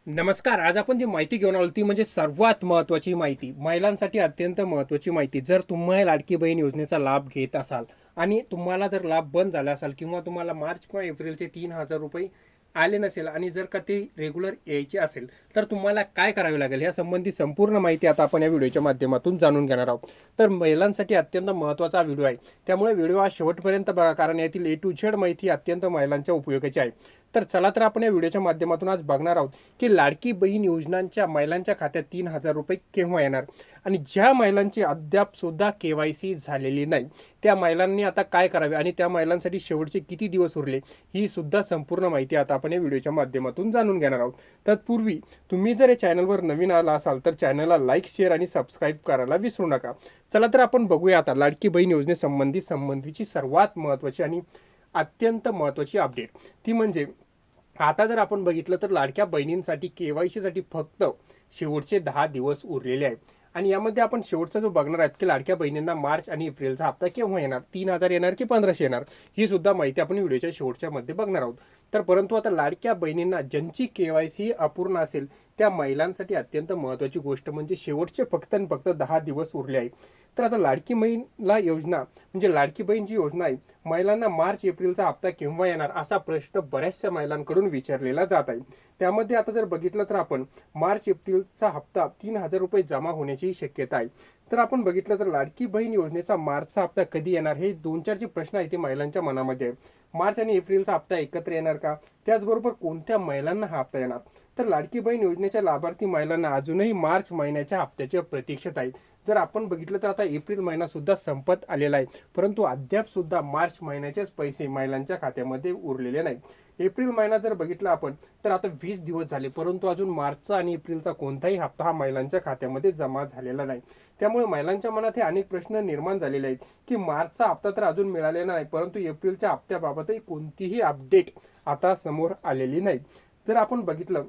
नमस्कार. आज आपण जी माहिती घेऊन आलो ती म्हणजे सर्वात महत्त्वाची माहिती, महिलांसाठी अत्यंत महत्त्वाची माहिती. जर तुम्ही लाडकी बहीण योजनेचा लाभ घेत असाल आणि तुम्हाला जर लाभ बंद झाला असाल किंवा तुम्हाला मार्च किंवा एप्रिलचे 3,000 रुपये आले नसेल आणि जर का ते रेग्युलर यायचे असेल तर तुम्हाला काय करावे लागेल या संबंधी संपूर्ण माहिती आता आपण या व्हिडिओच्या माध्यमातून जाणून घेणार आहोत. तर महिलांसाठी अत्यंत महत्त्वाचा व्हिडिओ आहे, त्यामुळे व्हिडिओ हा शेवटपर्यंत बघा, कारण यातील A to Z माहिती अत्यंत महिलांच्या उपयोगाची आहे. तर चला तर आपण या व्हिडिओच्या माध्यमातून आज बघणार आहोत की लाडकी बहीण योजनांच्या महिलांच्या खात्यात 3,000 रुपये केव्हा येणार आणि ज्या महिलांची अद्याप सुद्धा KYC झालेली नाही त्या महिलांनी आता काय करावे आणि त्या महिलांसाठी शेवटचे किती दिवस उरले ही सुद्धा संपूर्ण माहिती आता आपण या व्हिडिओच्या माध्यमातून जाणून घेणार आहोत. तत्पूर्वी तुम्ही जर या चॅनलवर नवीन आला असाल तर चॅनलला लाईक, शेअर आणि सबस्क्राईब करायला विसरू नका. चला तर आपण बघूया आता लाडकी बहीण योजनेसंबंधीची सर्वात महत्त्वाची आणि अत्यंत महत्त्वाची अपडेट. ती म्हणजे आता जर आपण बघितलं तर लाडक्या बहिणींसाठी KYC साठी फक्त शेवटचे 10 दिवस उरलेले आहेत आणि यामध्ये आपण शेवटचा जो बघणार आहेत की लाडक्या बहिणींना मार्च आणि एप्रिलचा हप्ता केव्हा येणार, 3,000 येणार की 1,500 येणार, ही सुद्धा माहिती आपण व्हिडिओच्या शेवटच्या मध्ये बघणार आहोत. तर परंतु आता लाडक्या बहिणींना ज्यांची KYC अपूर्ण असेल त्या महिलांसाठी अत्यंत महत्त्वाची गोष्ट म्हणजे शेवटचे फक्त आणि फक्त 10 दिवस उरले आहेत. तर आता लाडकी बहीणला योजना म्हणजे लाडकी बहीण जी योजना आहे, महिलांना मार्च एप्रिलचा हप्ता केव्हा येणार असा प्रश्न बऱ्याचशा महिलांकडून विचारलेला जात आहे. त्यामध्ये आता जर बघितलं तर आपण मार्च एप्रिलचा हप्ता 3,000 रुपये जमा होण्याची शक्यता आहे. तर आपण बघितलं तर लाडकी बहीण योजनेचा मार्चचा हप्ता कधी येणार हे 2-4 जे प्रश्न आहेत ते महिलांच्या मनामध्ये आहे. मार्च आणि एप्रिलचा हप्ता एकत्र येणार का, त्याचबरोबर कोणत्या महिलांना हा हप्ता येणार. तर लाडकी बहीण योजनेच्या लाभार्थी महिलांना अजूनही मार्च महिन्याच्या हप्त्याच्या प्रतीक्षेत आहेत. जर आपण बघितलं तर आता एप्रिल महिना सुद्धा संपत आलेला आहे, परंतु अद्याप सुद्धा मार्च महिन्याचेच पैसे महिलांच्या खात्यामध्ये उरलेले नाहीत. एप्रिल महिना जर बघितला आपण तर आता 20 दिवस झाले, परंतु अजून मार्चचा आणि एप्रिलचा कोणताही हप्ता हा महिलांच्या खात्यामध्ये जमा झालेला नाही. त्यामुळे महिलांच्या मनात हे अनेक प्रश्न निर्माण झालेले आहेत की मार्चचा हप्ता तर अजून मिळालेला नाही, परंतु एप्रिलच्या हप्त्याबाबतही कोणतीही अपडेट आता समोर आलेली नाही. जर आपण बघितलं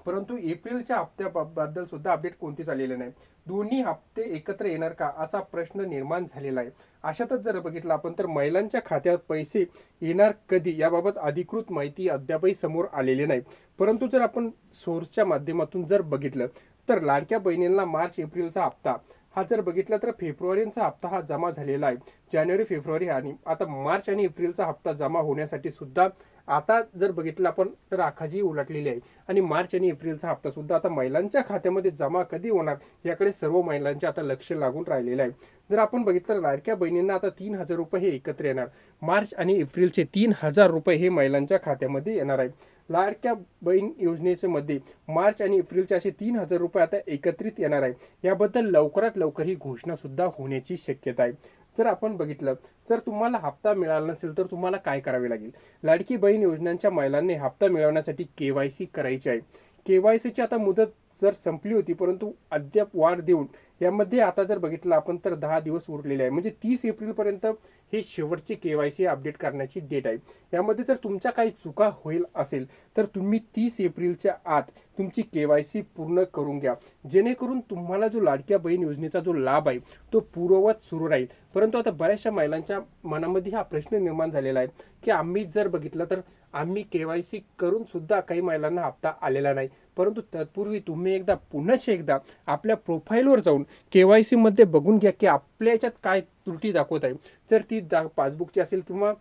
परंतु एप्रिलच्या हप्त्याबद्दल सुद्धा अपडेट कोणतीच आलेली नाही. दोन्ही हप्ते एकत्र येणार का असा प्रश्न निर्माण झालेला आहे. अशातच जर बघितलं आपण तर महिलांच्या खात्यात पैसे येणार कधी याबाबत अधिकृत माहिती अद्यापही समोर आलेली नाही. परंतु जर आपण सोर्सच्या माध्यमातून जर बघितलं तर लाडक्या बहिणींना मार्च एप्रिलचा हप्ता हा जर बघितला तर फेब्रुवारीचा हप्ता हा जमा झालेला आहे. जानेवारी, फेब्रुवारी आणि आता मार्च आणि एप्रिलचा हप्ता जमा होण्यासाठी सुद्धा आता जर बघितलं आपण तर आखाजी उलटलेली आहे आणि मार्च आणि एप्रिलचा हप्ता सुद्धा आता महिलांच्या खात्यामध्ये जमा कधी होणार याकडे सर्व महिलांचे आता लक्ष लागून राहिलेलं आहे. जर आपण बघितलं लाडक्या बहिणींना आता 3,000 रुपये हे एकत्र येणार. मार्च आणि एप्रिलचे 3,000 रुपये हे महिलांच्या खात्यामध्ये येणार आहे. लाडक्या बहीण योजनेच्या मध्ये मार्च आणि एप्रिलचे असे 3,000 रुपये आता एकत्रित येणार आहे. याबद्दल लवकरात लवकर ही घोषणा सुद्धा होण्याची शक्यता आहे. जर आपण बघितलं जर तुम्हाला हप्ता मिळाला नसेल तर तुम्हाला काय करावे लागेल. लाडकी बहीण योजनांच्या महिलांनी हप्ता मिळवण्यासाठी KYC करायची आहे. KYCची आता मुदत जर संपली होती, परंतु अद्याप वाढ देऊन यामध्ये आता जर बघितलं आपण तर 10 दिवस उरलेले आहे, म्हणजे 30 एप्रिलपर्यंत हे शेवटची KYC अपडेट करण्याची डेट आहे. यामध्ये जर तुमच्या काही चुका होईल असेल तर तुम्ही 30 एप्रिलच्या आत तुमची KYC पूर्ण करून घ्या, जेणेकरून तुम्हाला जो लाडक्या बहीण योजनेचा जो लाभ आहे तो पूर्ववत सुरू राहील. परंतु आता बऱ्याचशा महिलांच्या मनामध्ये हा प्रश्न निर्माण झालेला आहे की आम्ही जर बघितलं तर आम्ही KYC करून सुद्धा काही महिलांना हप्ता आलेला नाही. परंतु तत्पूर्वी तुम्ही पुन्हा आपल्या प्रोफाईलवर जाऊन KYC मध्ये बघून घ्या की आपल्या याच्यात काय त्रुटी दाखवत आहे. जर ती पासबुकची असेल किंवा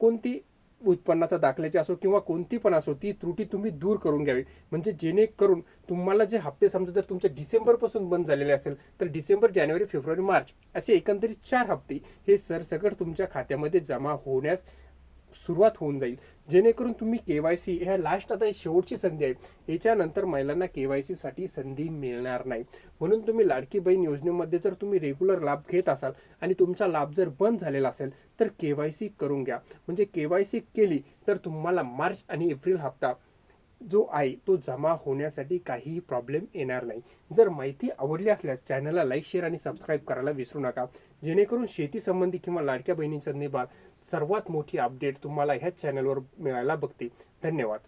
कोणती उत्पन्नाचा दाखल्याची असो किंवा कोणती पण असो, ती त्रुटी तुम्ही दूर करून घ्यावी, म्हणजे जेणेकरून तुम्हाला जे हप्ते समजा जर तुमच्या डिसेंबरपासून बंद झालेले असेल तर डिसेंबर, जानेवारी, फेब्रुवारी, मार्च असे एकंदरीत 4 हप्ते हे सरसकट तुमच्या खात्यामध्ये जमा होण्यास सुरुवात होऊन जाईल, जेणेकरून तुम्ही KYC ह्या लास्ट आता शेवटची संधी आहे, याच्यानंतर महिलांना KYC साठी संधी मिळणार नाही. म्हणून तुम्ही लाडकी बहीण योजनेमध्ये जर तुम्ही रेग्युलर लाभ घेत असाल आणि तुमचा लाभ जर बंद झालेला असेल तर KYC करून घ्या. म्हणजे KYC केली तर तुम्हाला मार्च आणि एप्रिल हप्ता जो आहे तो जमा होण्यासाठी काहीही प्रॉब्लेम येणार नाही. जर माहिती आवडली असल्यास चॅनलला लाईक, शेअर आणि सबस्क्राईब करायला विसरू नका, जेणेकरून शेती संबंधी किंवा लाडक्या बहिणींसंदर्भात सर्वात मोठी अपडेट तुम्हाला ह्याच चॅनलवर मिळायला बघते. धन्यवाद.